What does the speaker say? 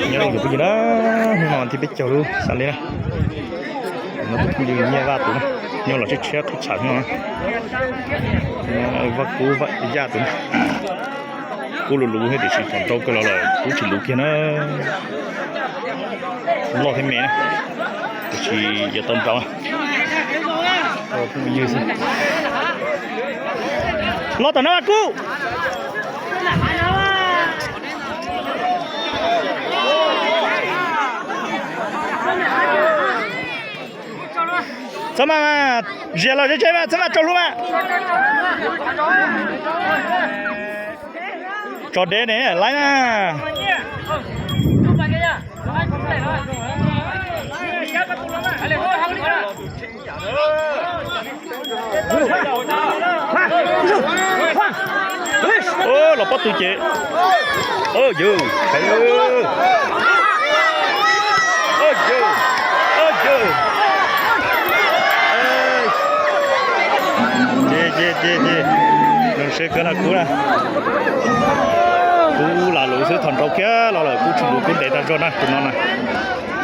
nhớ được cái gì đó ngon thì biết chầu luôn sẵn đi nè nó cũng như nghe ra tụi nó nhưng là chiếc xe khách sạn mà và cú vậy ra tụi nó cú lù lù hay để chỉ còn trâu cái là cú chỉ lù kia nó lo thêm mẹ này chỉ giờ tôm trâu cũng như thế lo tao nó cú怎么热了就这边怎么走路嘛找爹呢来嘛哦老爸对接哦哟哎呦哦哟哦哟姐，能吃个那苦了，苦啦，路是团头kia，老了苦吃路苦得当做那，不能那。